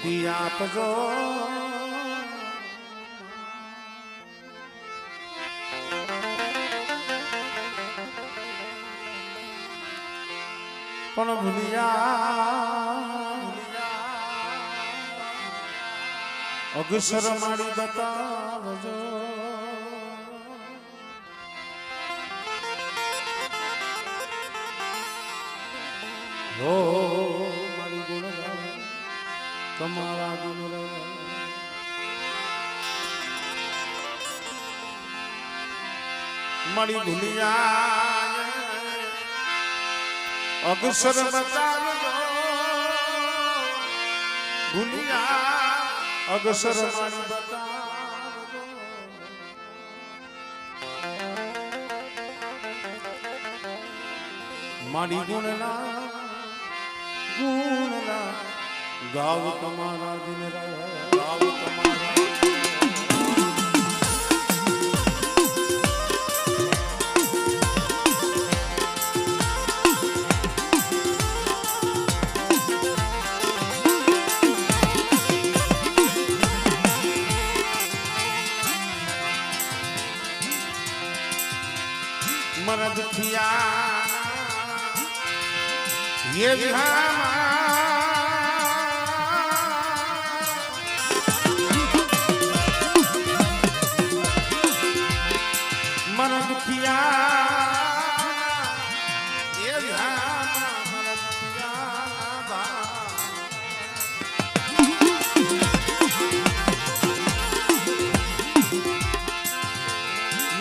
મુક્તિ આપજો પણ ભૂલિયા અગસર મારી બતાવજો હો મારી ગુણ તમારા ગુણ મારી ભૂલિયા અગસર બતાવજો ભૂલિયા અગસર મારી બતાવજો મારી ગુણના ગાવ તમારા દિન ગાવ તમારા મરદ થિયા ये मन दुखिया ये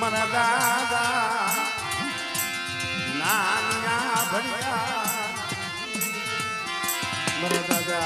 मन दादा नानिया भरिया मरा दादा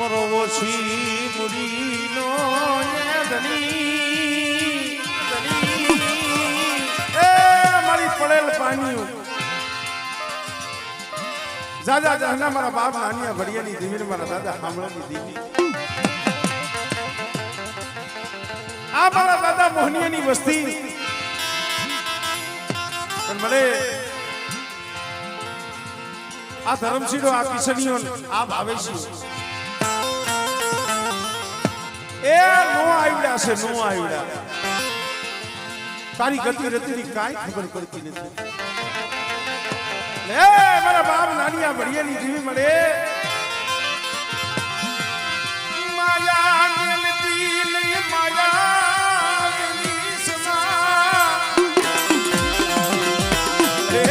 મરોછી મુડીનો એ ધની એ મારી પડેલ પાણી જાજા જહના મારા બાપ નાનિયા ભડિયાની દીવીને મારા દાદા હામળાની દીવી આ મારા દાદા મોહનિયાની વસ્તી પણ મને આ ધરમશીડો આ કિશનીઓ આ ભાવેશી એ નો આવ્યા છે નો આવ્યા તારી ગતિ રતિની કાઈ ખબર પડતી નથી લે મારા બાપ નાનિયા ભડિયાની જીવી મળે માયા નિલતી નહીં માયા નિસમા રે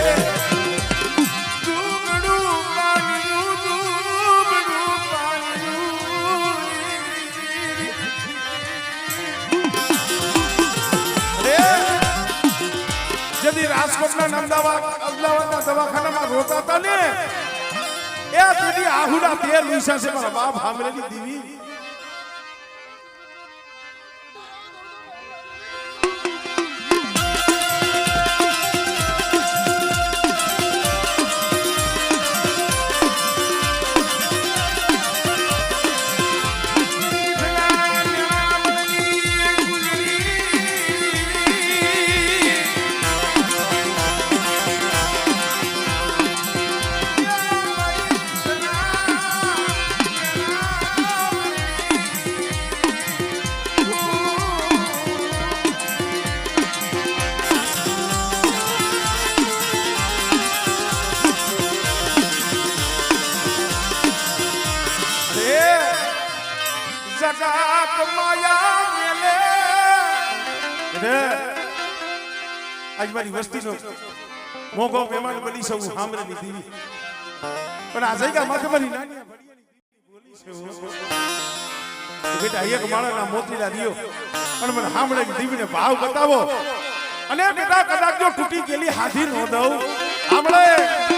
દુગડુ પાણી यदि राजकोटના અમદાવાદના દવાખાનામાં રોતા હતા ને એ તેની આહુડા 13 વિસા છે મારા બાપ હામરેની દીવી जगत माया मेले आज मारी वस्ती नो मोगो मेहमान बनी सौ हामरे नी दीवी पण आ जायगा माथे मारी नानिया भडियानी बोली છે બેટા એક માળાના મોતીલા દિયો અને મને હામળે દીવીને ભાવ બતાવો અને બેટા કદાચ જો તૂટી ગયેલી હાથી નો દઉં આપણે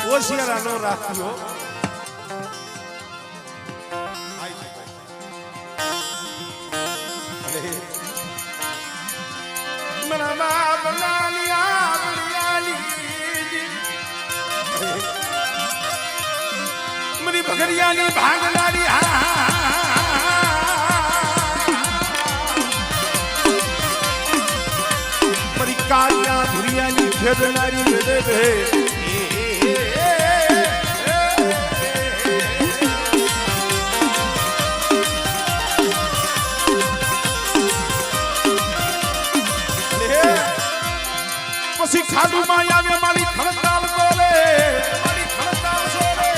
હોશિયારાનો રાખ્યો મારી બકરિયાની ભાગનારી મારી કાળિયા ભુરિયાની ભેદનારી ભેદે પછી ખાડુમાં આવે મારી ખણતાલ બોલે મારી ખણતાલ સોરે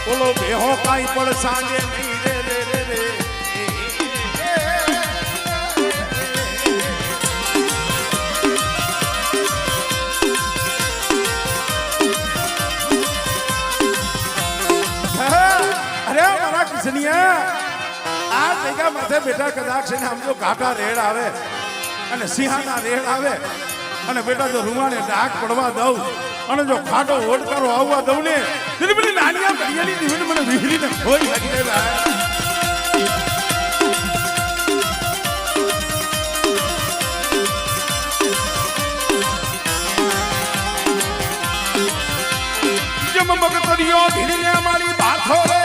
બોલો બેહો કાઈ પણ સાંજે નહીં રે રે રે રે અરે મારા કિશનિયા આ જગ્યા માથે બેટા કદાચ છે ને આમ જો ઘાટા રેડ આવે અને સિંહાના રેડ આવે અને બેટા જો રૂવાને ડાક પડવા દઉં અને જો ખાટો ઓડકારો આવવા દઉં ને તેની પેલી નાનિયા બડિયાની દીવીને મને વિહરીને ખોઈ લાગી જમ મગતરિયો ધીરીને મારી બાથો રે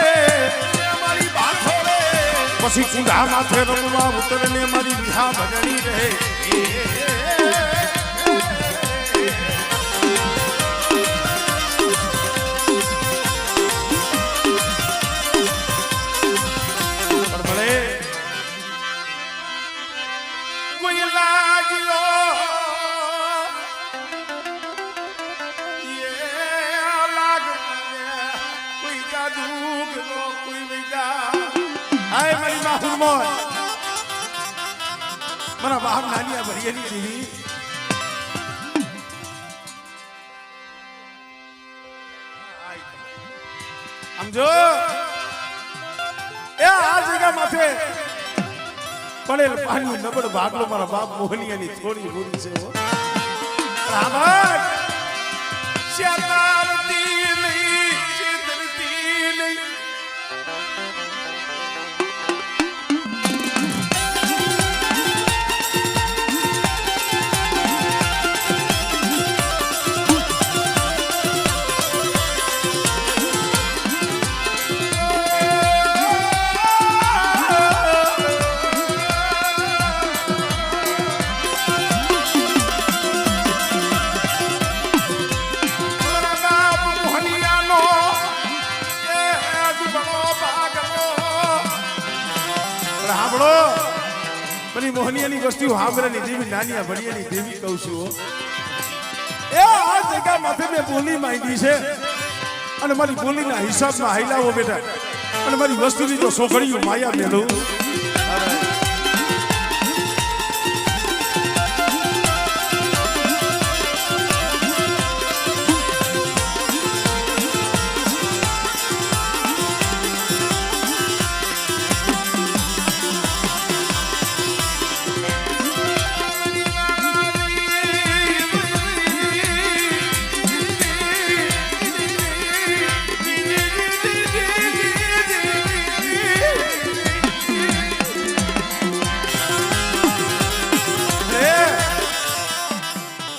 મારી બાથો રે પછી કુંડા માથે રમવા ઉતરને મારી વિહા ભજણી રહે મારા બાપ નાનિયા ભરિયાની દેવી આમ જો એ આ જગ્યા માથે પડેલ પાણી નબળ ભાગલો મારા બાપ મોહનિયાની થોડી બોલી છે રામા શેતારતી નહીં શેતરતી નહીં મોહનિયાની વસ્તુ હાંભળાની દેવી નાનિયા ભડિયાની દેવી કહું છું એ આ જગ્યા માથે મેં બોલી માંગી છે અને મારી બોલીના હિસાબમાં હાઈલાવો બેટા અને મારી વસ્તુની જો સોખડીયું માયા મેળવું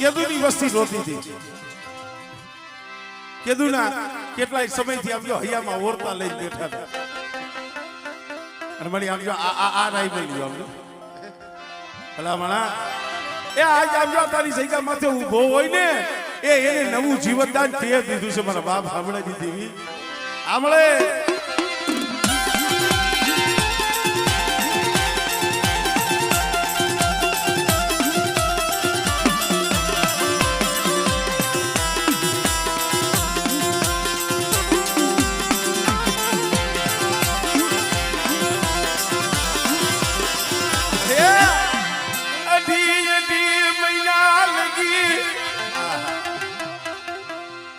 કેદુની વસ્તી રોતી હતી કેદુના કેટલાય સમયથી આમ જો હૈયામાં ઓરતા લઈને બેઠા હતા અને મારી આમ જો આ રાઈ બની આમ જો ભલા મણા એ આજ આમ જો તારી જગ્યા માથે ઊભો હોય ને એને નવું જીવનદાન તે દીધું છે મારા બાપ સાંભળે દીધી આમળે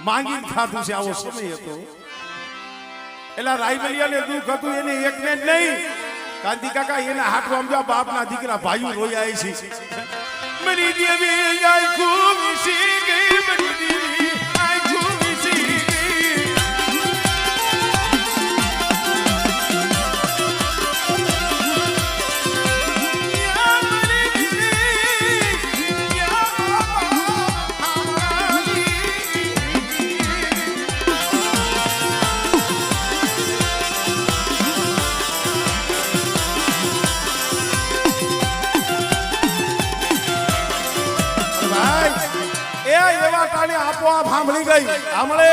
માંગી ખાધું છે આવો સમય હતો એલા રાયમલિયાને દુઃખ હતું એને એકને જ નહીં કાંતિ કાકા એના હાથ સમજા બાપના દીકરા ભાઈઓ રોયા છે મરી દેવી આઈ ખૂબ સી ગઈ મરી દેવી આઈ ખૂબ સી ગઈ આપોઆપ સાંભળી ગઈ આમળે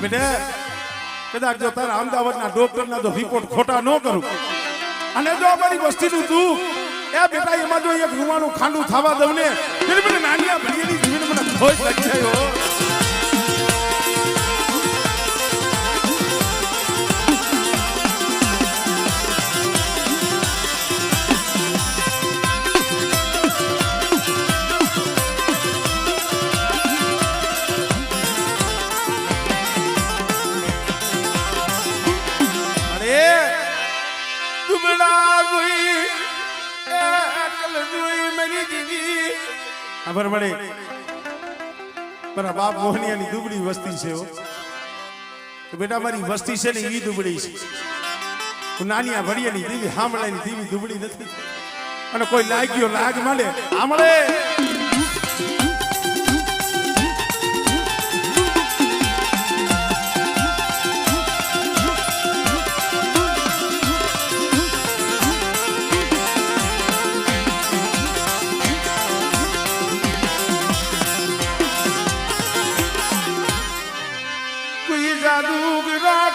બેટા કદાચ જો તારા અમદાવાદના ડોક્ટરના જો રિપોર્ટ ખોટા ન કરું અને જો અમારી વસ્તીનું દુઃખ એ બેટા એમાં જો એક રૂવાનું ખાંડું થવા દઉં ને એટલે મને નાનિયા ભણીએની જીવન મને ખોજ લાગી જાય ખબર મળે મારા બાપ મોહનિયાની દુબળી વસ્તી છે તો બેટા મારી વસ્તી છે ને એ દુબળી છે હું નાની ભડિયાની દેવી હામળાની દેવી દુબળી નથી અને કોઈ લાગ્યો લાગ મળે આમળે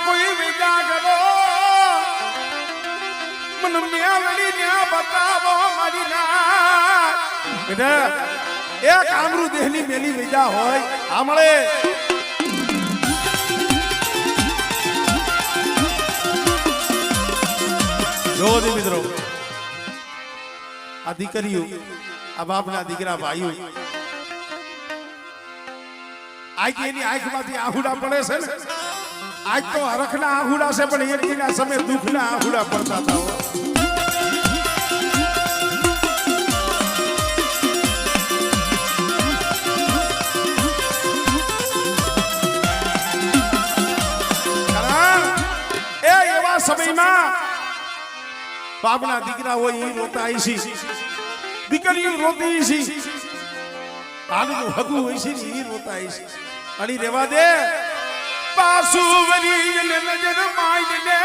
કોઈ વિચાર કરો મને મેળવી ન્યા બતાવો મારી ના એક આમરૂ દેહની મેલી વિજા હોય આમળે જો મિત્રો આ દીકરીઓ આ બાપના દીકરા ભાઈઓ આજ એની આંખમાંથી આહુડા પડે છે ને આજ તો હરખના આહુડા છે પણ એકના સમય દુઃખના આહુડા પડતા હતા એ એવા સમયમાં બાપના દીકરા હોય એ રોતા છે દીકરીઓ રોતી છે આનું હગું હોય છે ને એ રોતા છે અડી રેવા દે પાસુ વરી ને નજર માઈ ને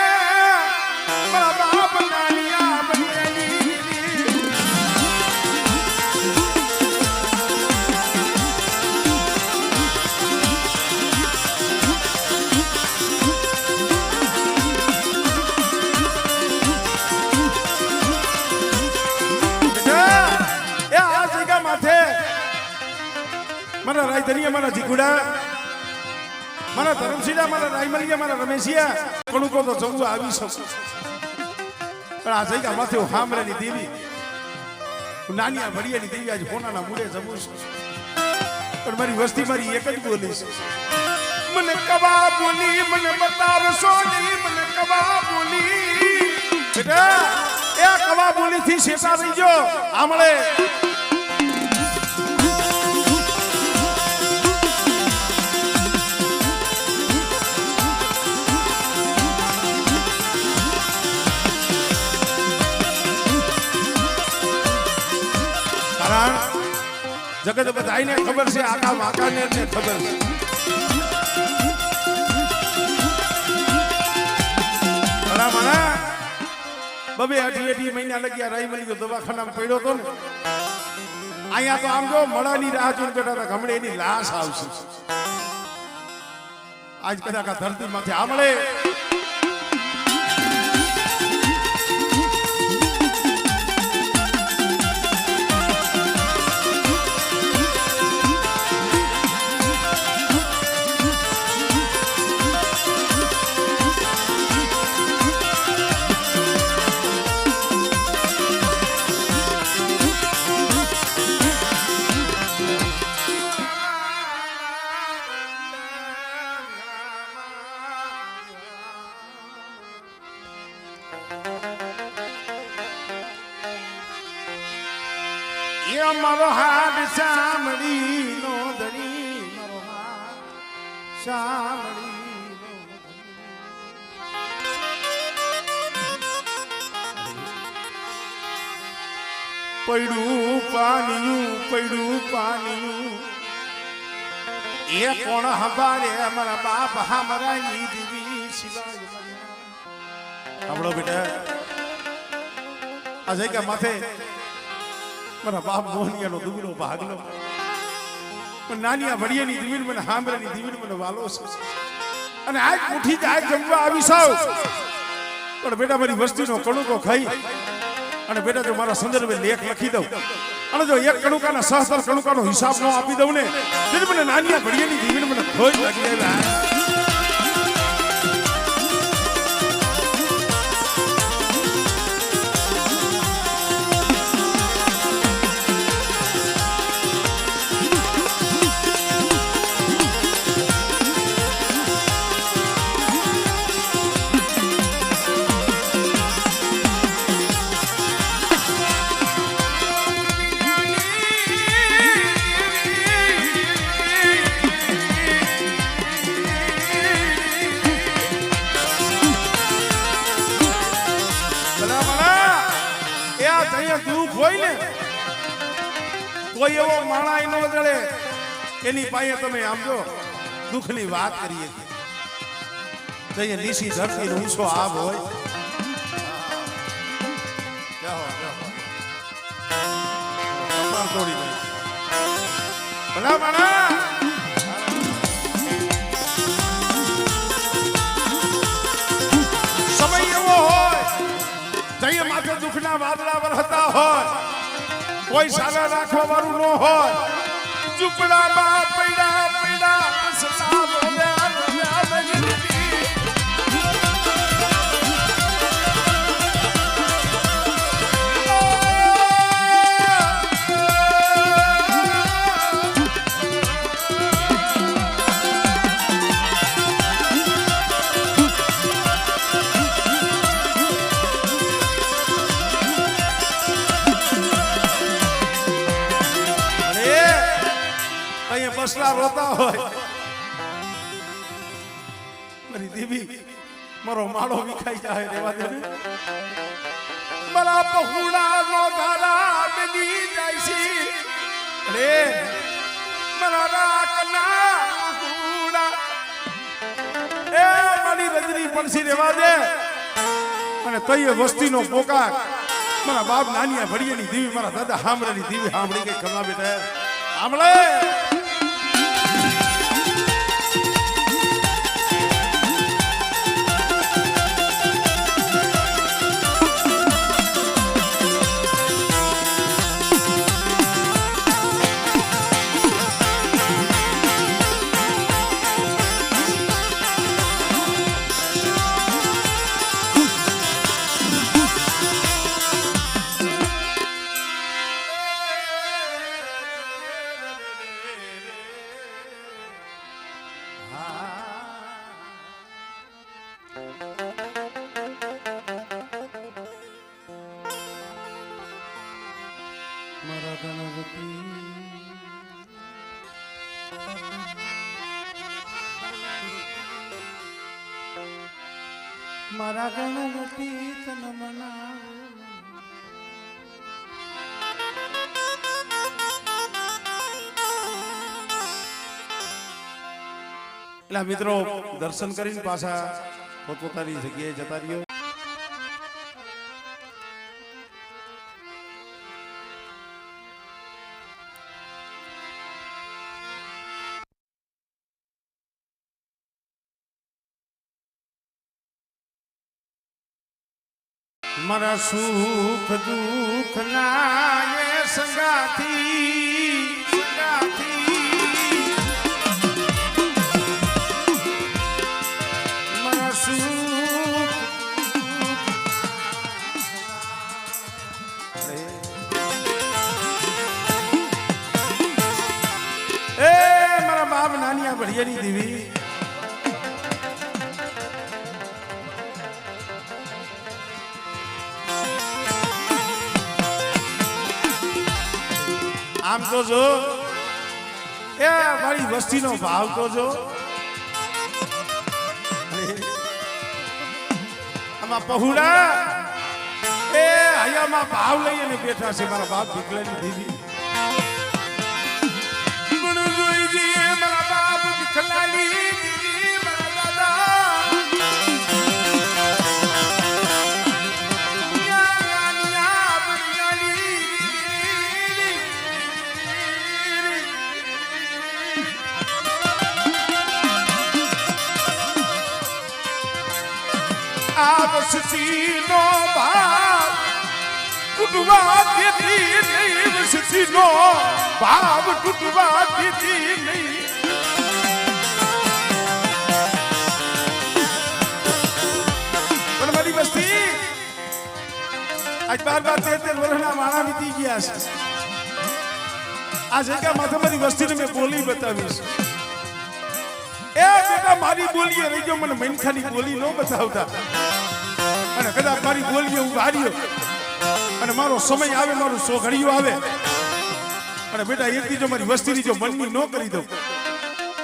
મારા બાપ નાનિયા બનેલી એ આ જગ્યા માથે મારા રાયધનિયા મારા જીગુડા મારા ધરમશીલા મારા રાયમલિયા મારા રમેશિયા કોણ કો તો જવું આવી શકું પણ આ જગ્યા માથે હું હામરેની દેવી હું નાનિયા ભડિયાની દેવી આજે કોનાના મૂળે જવું છું પણ મારી વસ્તી મારી એક જ બોલી છે મને કવા બોલી મને બતાવશો નહીં મને કવા બોલી બેટા એ કવા બોલી થી શેષા રહી ગયો આમળે જગત બધાને ખબર છે આખા વાકાને ખબર છે બરાબર બબે 8 મહિના લગ્યા રાયમલી દવાખાનામાં પડ્યો તો ને અહીંયા તો આમ જો મળાની રાહ જોઈને બેઠા હતા ગમડે એની લાશ આવશે આજ કદાચ આ ધરતી માંથી આમળે એ મારો હાથ સાંભળી નો ધણી મારો હાથ સાંભળી પડ્યું પાણીયું એ કોણ હંભારે અમારા બાપ હમારા દીવી સિવાય આપણો બેટા આજે કે માથે મારા બાપ મોહનિયાનો દુબળો ભાગલો પણ નાનિયા વડિયાની દીવીને મને હામરાની દીવીને મને વાલો છે અને આજ મુઠ્ઠી જ આજ જમવા આવી સાવ પણ બેટા મારી વસ્તીનો કણુકો ખાઈ અને બેટા જો મારા સંદર્ભે લેખ લખી દઉં અને જો એક કણુકાના સહસ્ત્ર કણુકાનો હિસાબ ન આપી દઉં ને તો મને નાનિયા ભડિયાની દીવીને મને ખોજ લાગી આવ્યા કોઈ એવો માણાઈ ન જડે એની પાસે તમે આમ જો દુઃખની વાત કરીએ જઈએ નીસી ધરતી ઊંચો આબ હોય ભલા માણા સમય એવો હોય જઈએ માથે દુઃખના વાદળા વરસતા હોય કોઈ સારા રાખવા વાળું ન હોય ઝૂંપડામાં પૈડા બસલા રોતા હોય મારી દેવી મારો માળો વિખાઈ જાય રેવા દે મારા પહુડા નો ધારા બની જાય છે રે મારા રાખના પહુડા એ મારી રજની પડસી રેવા દે અને તઈએ વસ્તીનો પોકાર મારા બાપ નાનિયા ભડિયાની દેવી મારા દાદા હામરાની દેવી હામડી કઈ કમા બેટા હામળે મારા ગણપતિ મારા ગણપતિ તને મનાવો એટલે મિત્રો દર્શન કરીને પાછા પોતપોતાની જગ્યાએ જતા રહ્યો મારા સુખ દુઃખ ના એ સંગાથી મારા સુખ એ મારા બાપ નાનિયા ભડિયાની દેવી આમ તો જો એ મારી વસ્તીનો ભાવ તો જો આમાં પહુડા એ હૈયામાં ભાવ લઈને બેઠા છે મારા બાપ ભીખલાની દીદી મારા બાપ ભીખલાની દીદી મારા દાદા વસતીનો ભાવ તૂટવા દેતી નહીં વસતીનો ભાવ તૂટવા દેતી નહીં પણ મારી વસ્તી આજ 12-13 વર્ષના માણા વીતી ગયા છે આ જગ્યા માથે મારી વસ્તીને મેં બોલી બતાવીશ એ બેટા મારી બોલીએ રહી ગયો મને મનખાની બોલી ન બતાવતા અને કદાચ મારી બોલીએ હું હાર્યો અને મારો સમય આવે મારું સોઘડિયું આવે અને બેટા એકથી જો મારી વસ્તીની જો મનની ન કરી દઉં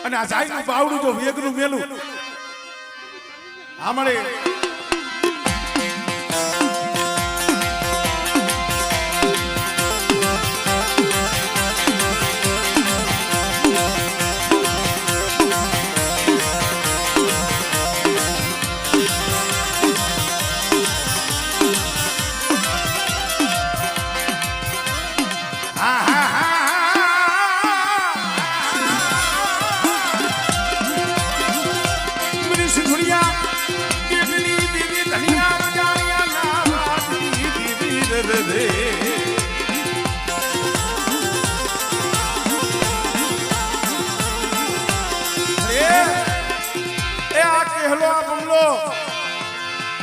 અને આ જાયનું બાવડું જો વેગનું મેલું આ મળે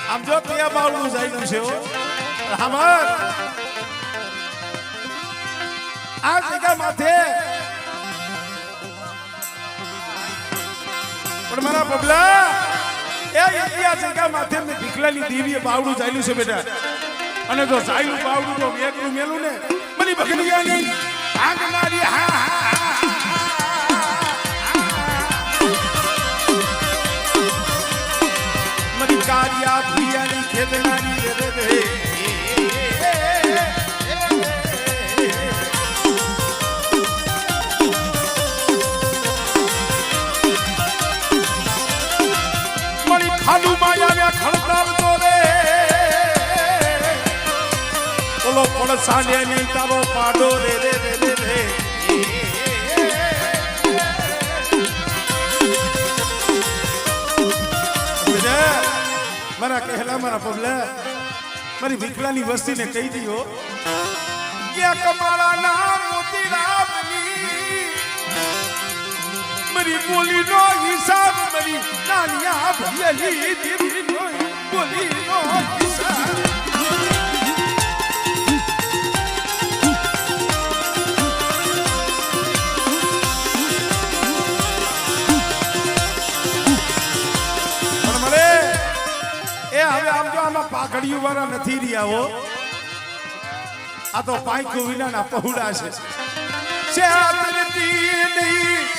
આમ જો ત્યાં બાવળું જાય છે આ જગ્યા માથે પણ મારા બબલા એ જગ્યા માથે મેં ભીખલાની દેવીએ બાવળું ચાલ્યું છે બેટા અને જો ચાલ્યું બાવળું તો એકલું મેલું ને બની બગડિયાની આંગનારી હા કારિયા ભિયાની ખેતનારી રે રે મણી ખાડુ માયા ખળતાવતો રે ઓલો પડસાને ની તારો પાડો રે રે રે રે મારા કહેલા મારા પબલા મારી ભીખલાની વસ્તીને કહી દીયો કે કમાળાના મોતીડા બની મારી બોલીનો હિસાબ મારી નાનિયા ભૈયાલી દેવીનો બોલીનો હિસાબ હવે આમ જો આમાં પાઘડિયું વાળા નથી રહ્યા હો આ તો પાંખું વિનાના પહોળા છે છેતરતી નહીં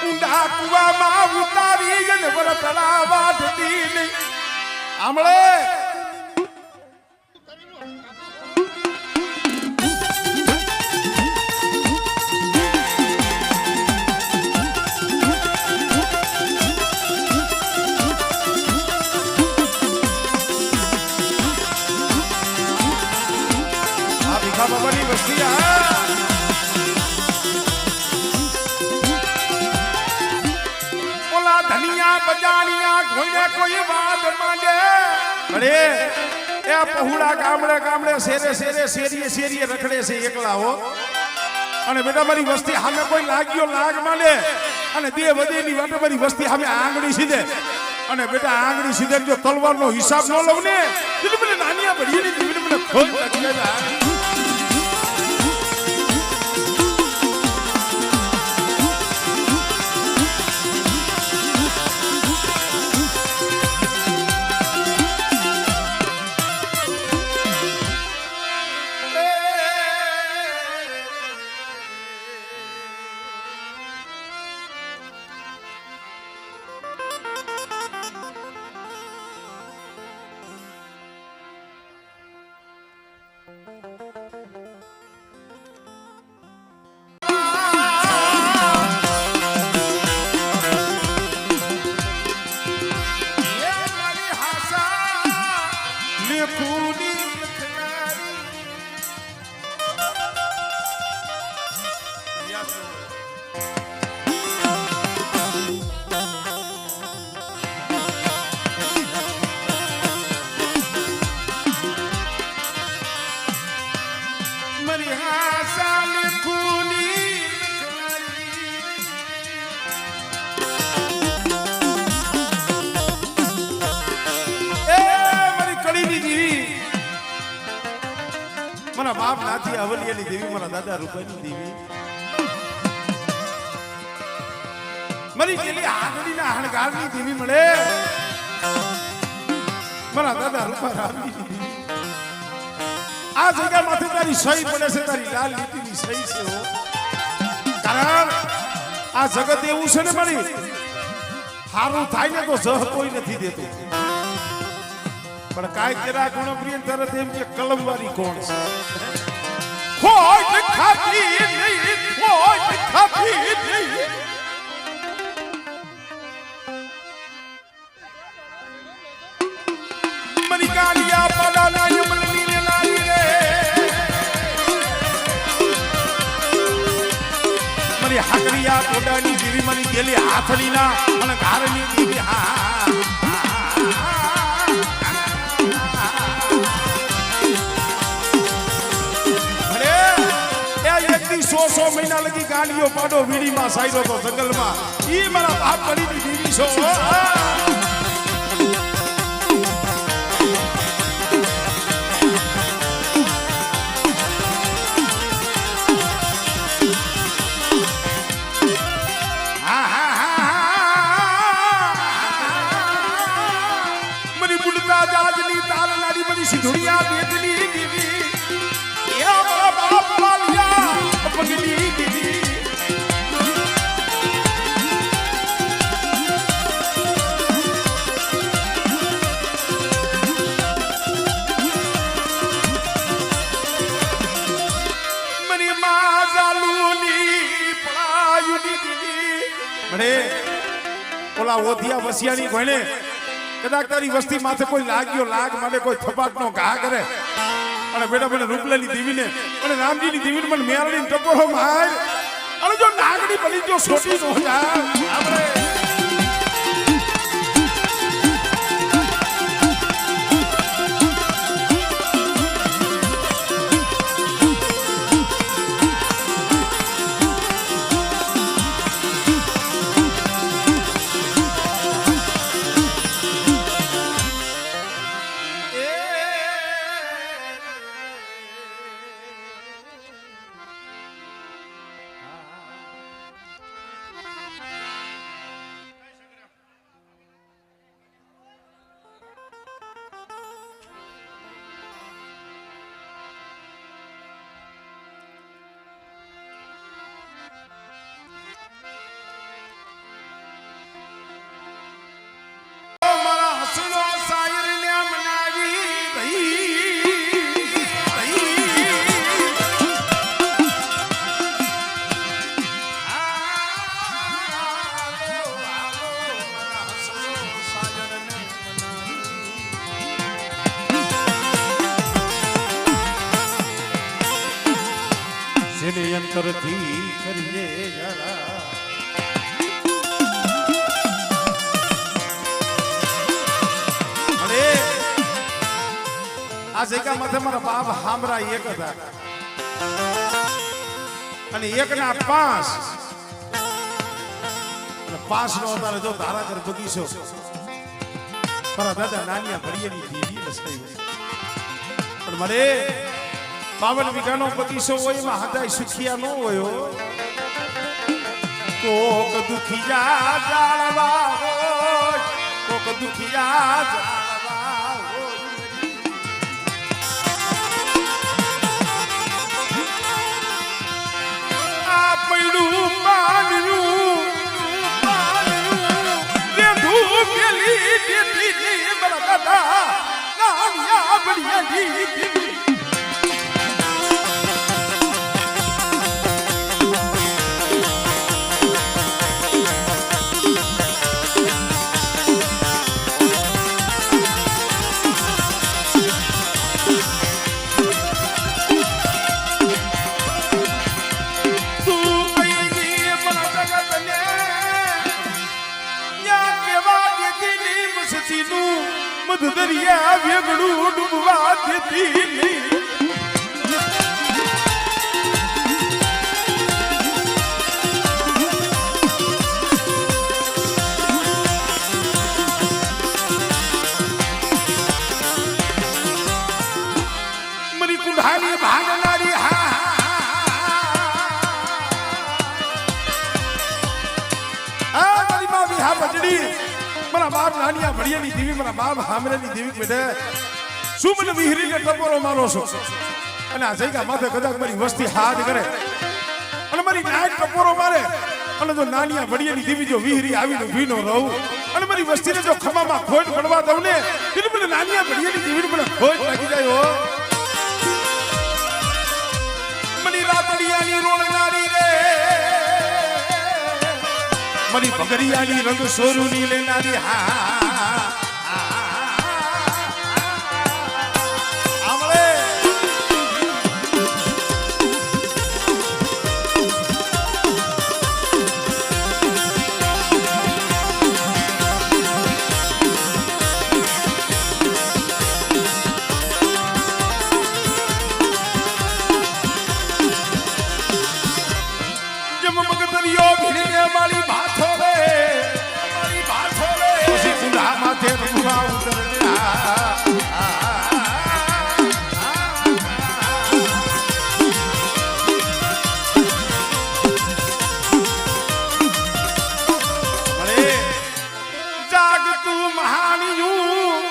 ઊંડા કુવામાં ઉતારી અને વરતડા વાઢતી નહીં આમળે બાબાની વસ્તી ઓલા ધનિયા બજાણિયા ઘોડે કોઈ વાત માંડે અરે એ પહોળા ગામડે ગામડે શેરીએ રખડે છે એકલા હો અને બેટા મારી વસ્તી સામે કોઈ લાગ્યો લાગ માંડે અને દે વધેની વાટે મારી વસ્તી સામે આંગળી સીધે અને બેટા આંગળી સીધે જો તલવારનો હિસાબ ન લઉં ને એટલે મને નાનિયા ભરીની મને ખોટ લાગી જાય હાસા લીખુની એ મારી કડીની દેવી મારા બાપ નાથી અવલિયાની દેવી મારા દાદા રૂપાની દેવી મારી પેલી આંગળીના હણગારની દેવી મળે મારા દાદા રૂપા રામની દેવી આ જગ્યા માંથી તારી સહી પડે છે તારી લાલ લીટીની સહી છે હો કારણ આ જગત એવું છે ને મારી હારું થાય ને તો જહ કોઈ નથી દેતું પણ કાય તેરા ગુણપ્રિય તરત એમ કે કલમવારી કોણ છે ખોટ ખાતી નહીં ખોટ ખાતી નહીં મરી ગાલિયા પડાલા યમની ને લાલી રે મરી હાકરિયા કોડાની દેવી મરી ગેલી હાથડીના અને ઘારની દેવી સો મહિના લગી ગાડીઓ પાડો વીડીમાં સાયરો તો જંગલમાં ઈ મારા બાપ પડીની દેવી છો મરી બુડતા જાજની તાલનારી મરી સિધુડિયા બેટની દેવી એ મારા બાપ વાલિયા પગલી દેવી મરી માઝાલુની પળાયુની દેવી મને ઓલા ઓધિયા વસિયાની ભણે કદાચ તારી વસ્તી માથે કોઈ લાગ્યો લાગ માટે કોઈ થપાટનો ઘા કરે અને બેટા મને રૂપલાની દેવીને અને રામજીની દેવીને મને મેરડીને ટપોરો માર અને જો નાગડી બની જો છોટી નો જાય આપણે અંતરથી કરીએ જરા અરે આ જગ્યા માથે મારા બાપ હામરા એક હતા અને એક ના 5 નો તારે જો ધારાકર બગીચો મારા દાદા નાનિયા ભડિયાની દેવી રસાઈ પણ મને 52 વીઘાનો બગીચો હોય એમાં હદાય સુખિયા ન હોય કોક દુખિયા જાળવા હોય કોક દુખિયા જાળવા હોય આ પૈડું પાડ્યું રે ધૂપેલી દેતી મારા દાદા નાનિયા ભડિયાની દેવી દરિયા વેગડું ડૂબવા દેતી નહીં કુંઢાની ભાગનારી હા મારી માં વિહા બજડી મારા બાપ નાનિયા ભડિયાની દેવી મારા બાપ હામરેની દેવી બેઠે શું મને વિહરીને ટપોરો મારો છો અને આ જગ્યા માથે કદાચ મારી વસ્તી હાથ કરે અને મારી નાઈટ ટપોરો મારે અને જો નાનિયા ભડિયાની દેવી જો વિહરી આવીને ભીનો રહું અને મારી વસ્તીને જો ખમામાં ખોટ પડવા દઉં ને એટલે મને નાનિયા ભડિયાની દેવીને મને ખોટ લાગી જાય હો મની રાતડિયાની રોળનારી રે મની ભગરિયાની રંગ સોરુની લેનારી હા મારી ભાથો રે પછી કુંડા માથે રૂવા ઉતરે જાગ તું મહાનિયું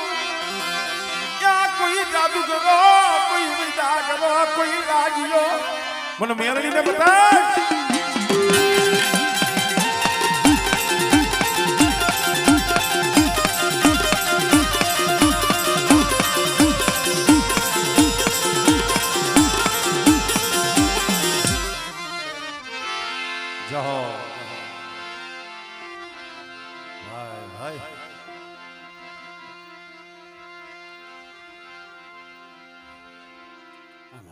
ક્યાં કોઈ જાદુ કરો કોઈ વિદા કરો કોઈ લાગ્યો મને મેરડીને બતા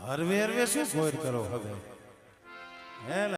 હરવે હરવે શું ખોર કરો હવે હે